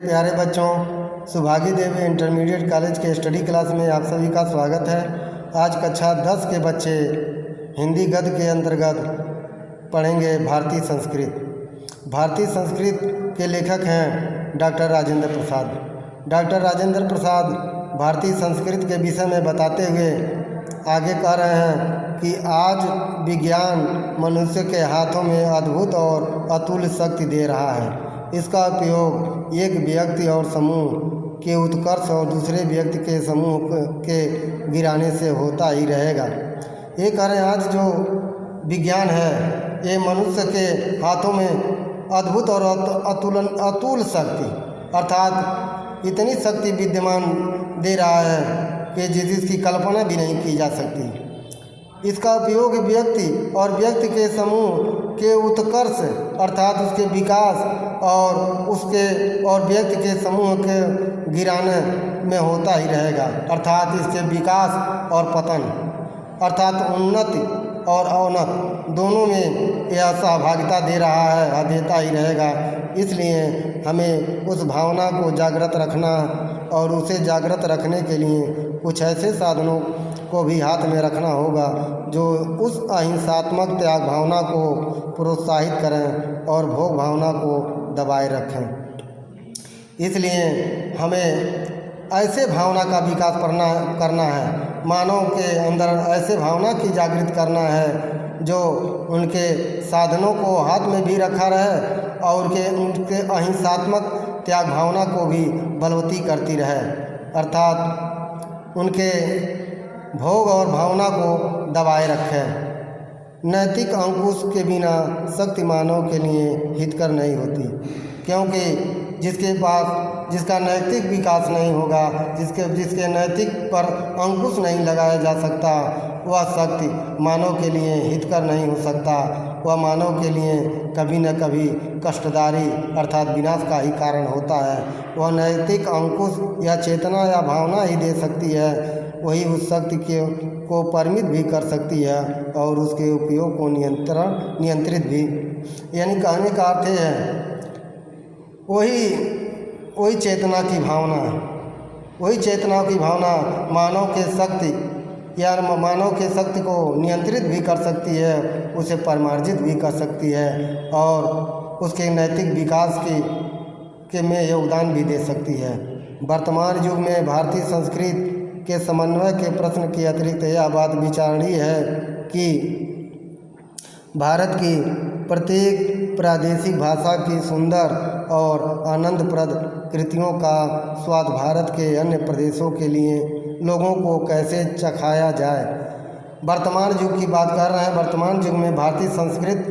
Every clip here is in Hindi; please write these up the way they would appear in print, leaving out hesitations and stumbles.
प्यारे बच्चों, सुभागी देवी इंटरमीडिएट कॉलेज के स्टडी क्लास में आप सभी का स्वागत है। आज कक्षा 10 के बच्चे हिंदी गद्य के अंतर्गत पढ़ेंगे भारतीय संस्कृत। भारतीय संस्कृत के लेखक हैं डॉक्टर राजेंद्र प्रसाद। डॉक्टर राजेंद्र प्रसाद भारतीय संस्कृत के विषय में बताते हुए आगे कह रहे हैं कि आज विज्ञान मनुष्य के हाथों में अद्भुत और अतुल्य शक्ति दे रहा है। इसका उपयोग एक व्यक्ति और समूह के उत्कर्ष और दूसरे व्यक्ति के समूह के गिराने से होता ही रहेगा। ये कह रहे हैं आज जो विज्ञान है ये मनुष्य के हाथों में अद्भुत और अतुल शक्ति अर्थात इतनी शक्ति विद्यमान दे रहा है कि जिसकी कल्पना भी नहीं की जा सकती। इसका उपयोग व्यक्ति और व्यक्ति के समूह के उत्कर्ष अर्थात उसके विकास और व्यक्ति के समूह के गिराने में होता ही रहेगा अर्थात इसके विकास और पतन अर्थात उन्नति और अवनत दोनों में यह सहभागिता दे रहा है, देता ही रहेगा। इसलिए हमें उस भावना को जागृत रखना और उसे जागृत रखने के लिए कुछ ऐसे साधनों को भी हाथ में रखना होगा जो उस अहिंसात्मक त्याग भावना को प्रोत्साहित करें और भोग भावना को दबाए रखें। इसलिए हमें ऐसे भावना का विकास करना है, मानव के अंदर ऐसे भावना की जागृत करना है जो उनके साधनों को हाथ में भी रखा रहे और उनके अहिंसात्मक त्याग भावना को भी बलवती करती रहे अर्थात उनके भोग और भावना को दबाए रखें। नैतिक अंकुश के बिना शक्ति मानव के लिए हितकर नहीं होती, क्योंकि जिसका नैतिक विकास नहीं होगा, जिसके नैतिक पर अंकुश नहीं लगाया जा सकता, वह शक्ति मानव के लिए हितकर नहीं हो सकता। वह मानव के लिए कभी न कभी कष्टदारी अर्थात विनाश का ही कारण होता है। वह नैतिक अंकुश या चेतना या भावना ही दे सकती है, वही उस शक्ति को परिमित भी कर सकती है और उसके उपयोग को नियंत्रित भी। यानी कहने का अर्थ है वही चेतना की भावना मानव के शक्ति को नियंत्रित भी कर सकती है, उसे परिमार्जित भी कर सकती है और उसके नैतिक विकास के में योगदान भी दे सकती है। वर्तमान युग में भारतीय संस्कृत के समन्वय के प्रश्न की अतिरिक्त यह बात विचारणीय है कि भारत की प्रत्येक प्रादेशिक भाषा की सुंदर और आनंदप्रद कृतियों का स्वाद भारत के अन्य प्रदेशों के लिए लोगों को कैसे चखाया जाए। वर्तमान युग की बात कर रहे हैं। वर्तमान युग में भारतीय संस्कृत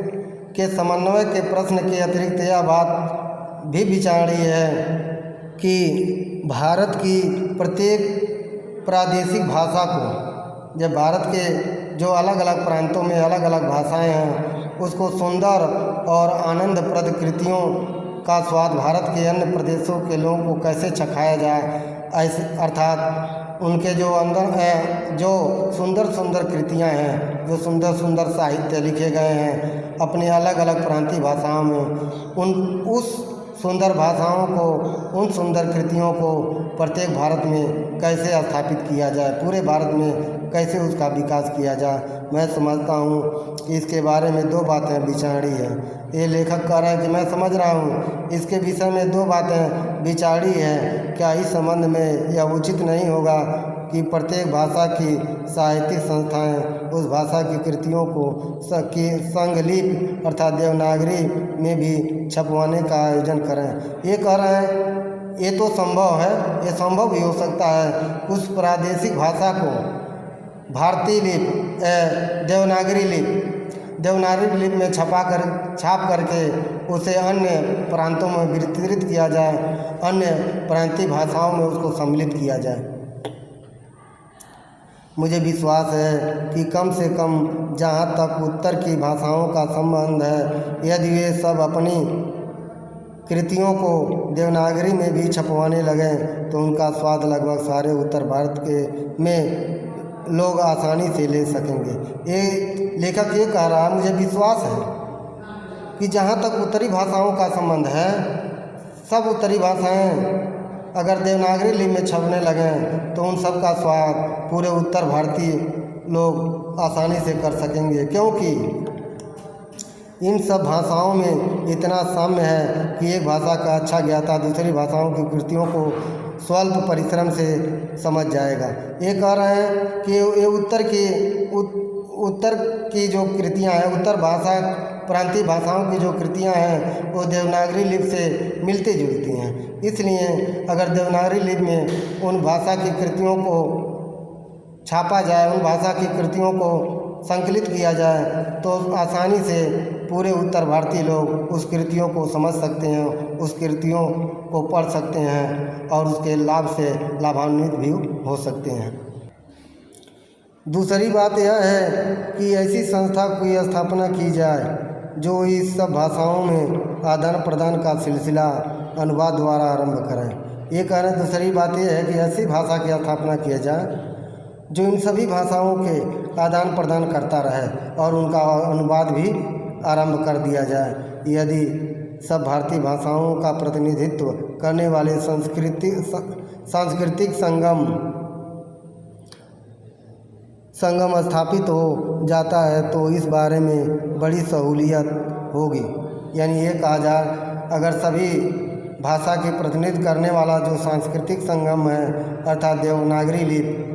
के समन्वय के प्रश्न के अतिरिक्त यह बात भी विचारणीय है कि भारत की प्रत्येक प्रादेशिक भाषा को, जब भारत के जो अलग अलग प्रांतों में अलग अलग भाषाएं हैं, उसको सुंदर और आनंदप्रद कृतियों का स्वाद भारत के अन्य प्रदेशों के लोगों को कैसे चखाया जाए, ऐसे अर्थात उनके जो अंदर जो सुंदर कृतियां हैं, जो सुंदर साहित्य लिखे गए हैं अपने अलग अलग प्रांतीय भाषाओं में, उस सुंदर भाषाओं को, उन सुंदर कृतियों को प्रत्येक भारत में कैसे स्थापित किया जाए, पूरे भारत में कैसे उसका विकास किया जाए। मैं समझता हूँ कि इसके बारे में दो बातें विचारी है। ये लेखक कह रहे हैं कि मैं समझ रहा हूँ इसके विषय में दो बातें विचारी हैं। क्या इस संबंध में यह उचित नहीं होगा कि प्रत्येक भाषा की साहित्यिक संस्थाएं उस भाषा की कृतियों को संगलिपि अर्थात देवनागरी में भी छपवाने का आयोजन करें। ये कह रहे हैं ये तो संभव है, ये संभव भी हो सकता है उस प्रादेशिक भाषा को भारतीय लिपि देवनागरी लिपि में छाप करके उसे अन्य प्रांतों में वितरित किया जाए, अन्य प्रांतीय भाषाओं में उसको सम्मिलित किया जाए। मुझे विश्वास है कि कम से कम जहाँ तक उत्तर की भाषाओं का संबंध है, यदि वे सब अपनी कृतियों को देवनागरी में भी छपवाने लगें तो उनका स्वाद लगभग सारे उत्तर भारत में लोग आसानी से ले सकेंगे। ये लेखक ये कह रहा है, मुझे विश्वास है कि जहाँ तक उत्तरी भाषाओं का संबंध है सब उत्तरी भाषाएं अगर देवनागरी लिपि में छपने लगें तो उन सब का स्वाद पूरे उत्तर भारतीय लोग आसानी से कर सकेंगे, क्योंकि इन सब भाषाओं में इतना साम्य है कि एक भाषा का अच्छा ज्ञाता दूसरी भाषाओं की कृतियों को स्वल्प परिश्रम से समझ जाएगा। ये कह रहे हैं कि ये उत्तर की जो कृतियां हैं, उत्तर भाषा प्रांतीय भाषाओं की जो कृतियां हैं वो देवनागरी लिपि से मिलती जुलती हैं। इसलिए अगर देवनागरी लिपि में उन भाषा की कृतियों को छापा जाए, उन भाषा की कृतियों को संकलित किया जाए तो आसानी से पूरे उत्तर भारतीय लोग उस कृतियों को समझ सकते हैं, उस कृतियों को पढ़ सकते हैं और उसके लाभ से लाभान्वित भी हो सकते हैं। दूसरी बात यह है कि ऐसी संस्था की स्थापना की जाए जो इस सब भाषाओं में आदान प्रदान का सिलसिला अनुवाद द्वारा आरंभ करें। ये कह रहे हैं। दूसरी बात यह है कि ऐसी भाषा की स्थापना किया जाए जो इन सभी भाषाओं के आदान प्रदान करता रहे और उनका अनुवाद भी आरंभ कर दिया जाए। यदि सब भारतीय भाषाओं का प्रतिनिधित्व करने वाले सांस्कृतिक संगम स्थापित हो जाता है तो इस बारे में बड़ी सहूलियत होगी। यानी ये कहा जाए, अगर सभी भाषा के प्रतिनिधित्व करने वाला जो सांस्कृतिक संगम है अर्थात देवनागरी लिपि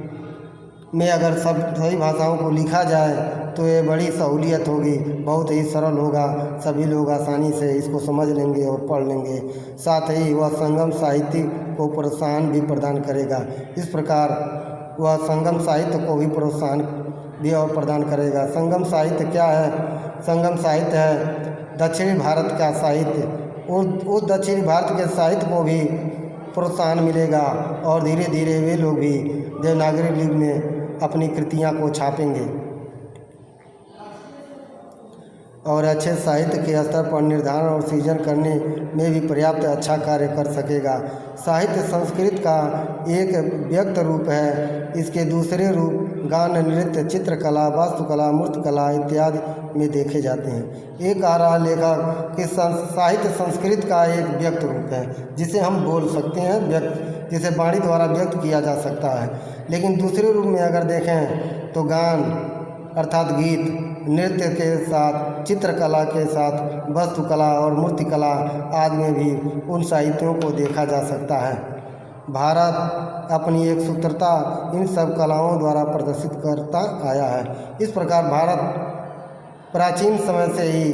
में अगर सभी भाषाओं को लिखा जाए तो ये बड़ी सहूलियत होगी, बहुत ही सरल होगा, सभी लोग आसानी से इसको समझ लेंगे और पढ़ लेंगे। साथ ही वह संगम साहित्य को प्रोत्साहन भी प्रदान करेगा। इस प्रकार वह संगम साहित्य को भी प्रोत्साहन भी और प्रदान करेगा। संगम साहित्य क्या है? संगम साहित्य है दक्षिणी भारत का साहित्य। उस दक्षिणी भारत के साहित्य को भी प्रोत्साहन मिलेगा और धीरे धीरे वे लोग भी देवनागरी लिपि में अपनी कृतियां को छापेंगे और अच्छे साहित्य के स्तर पर निर्धारण और सृजन करने में भी पर्याप्त अच्छा कार्य कर सकेगा। साहित्य संस्कृत का एक व्यक्त रूप है। इसके दूसरे रूप गान, नृत्य, चित्रकला, वास्तुकला, मूर्तिकला इत्यादि में देखे जाते हैं। एक आ रहा लेखक कि साहित्य संस्कृत का एक व्यक्त रूप है जिसे हम बोल सकते हैं, जिसे वाणी द्वारा व्यक्त किया जा सकता है। लेकिन दूसरे रूप में अगर देखें तो गान अर्थात गीत, नृत्य के साथ, चित्रकला के साथ वास्तुकला और मूर्तिकला आदि में भी उन साहित्यों को देखा जा सकता है। भारत अपनी एक सूत्रता इन सब कलाओं द्वारा प्रदर्शित करता आया है। इस प्रकार भारत प्राचीन समय से ही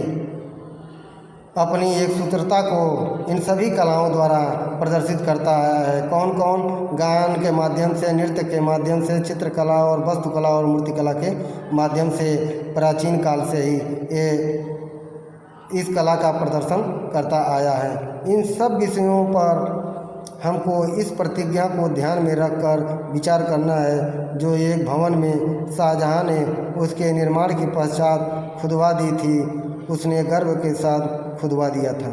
अपनी एक सूत्रता को इन सभी कलाओं द्वारा प्रदर्शित करता आया है। कौन कौन? गान के माध्यम से, नृत्य के माध्यम से, चित्रकला और वास्तुकला और मूर्तिकला के माध्यम से प्राचीन काल से ही ये इस कला का प्रदर्शन करता आया है। इन सब विषयों पर हमको इस प्रतिज्ञा को ध्यान में रखकर विचार करना है जो एक भवन में शाहजहां ने उसके निर्माण के पश्चात खुदवा दी थी, उसने गर्व के साथ खुदवा दिया था।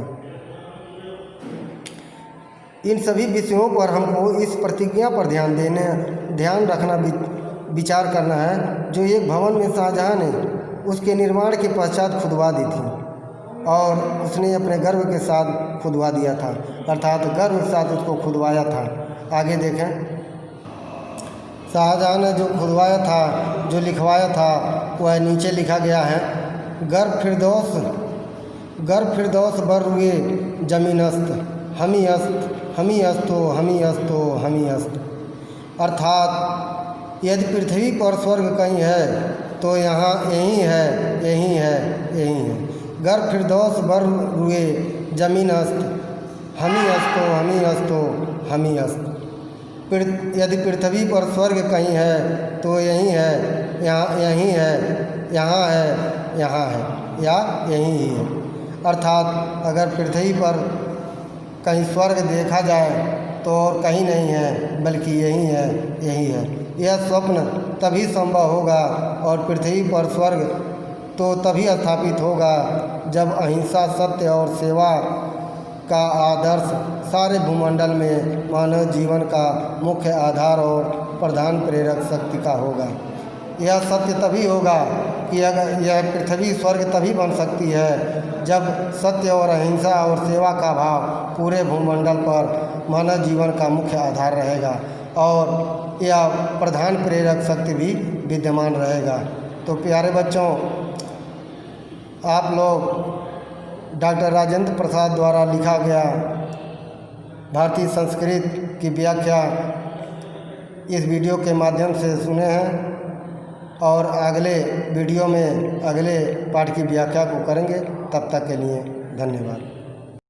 इन सभी विषयों पर हमको इस प्रतिज्ञा पर ध्यान रखना, विचार करना है जो एक भवन में शाहजहां ने उसके निर्माण के पश्चात खुदवा दी थी और उसने अपने गर्व के साथ खुदवा दिया था, अर्थात गर्व के साथ उसको खुदवाया था। आगे देखें, शाहजहां ने जो खुदवाया था, जो लिखवाया था, वह नीचे लिखा गया है। गर फिरदौस बर रुए जमीनस्त हमी अस्तो हमी अस्त। अर्थात यदि पृथ्वी पर स्वर्ग कहीं है तो यहाँ यही है। गर फिरदौस बर रुए जमीनस्त हमी अस्त। यदि पृथ्वी पर स्वर्ग कहीं है तो यही है, यहीं है, यहाँ है या यहीं ही है। अर्थात अगर पृथ्वी पर कहीं स्वर्ग देखा जाए तो और कहीं नहीं है बल्कि यही है। यह स्वप्न तभी संभव होगा और पृथ्वी पर स्वर्ग तो तभी स्थापित होगा जब अहिंसा, सत्य और सेवा का आदर्श सारे भूमंडल में मानव जीवन का मुख्य आधार और प्रधान प्रेरक शक्ति का होगा। यह सत्य तभी होगा कि अगर यह पृथ्वी स्वर्ग तभी बन सकती है जब सत्य और अहिंसा और सेवा का भाव पूरे भूमंडल पर मानव जीवन का मुख्य आधार रहेगा और यह प्रधान प्रेरक शक्ति भी विद्यमान रहेगा। तो प्यारे बच्चों, आप लोग डॉक्टर राजेंद्र प्रसाद द्वारा लिखा गया भारतीय संस्कृत की व्याख्या इस वीडियो के माध्यम से सुने हैं और अगले वीडियो में अगले पाठ की व्याख्या को करेंगे। तब तक के लिए धन्यवाद।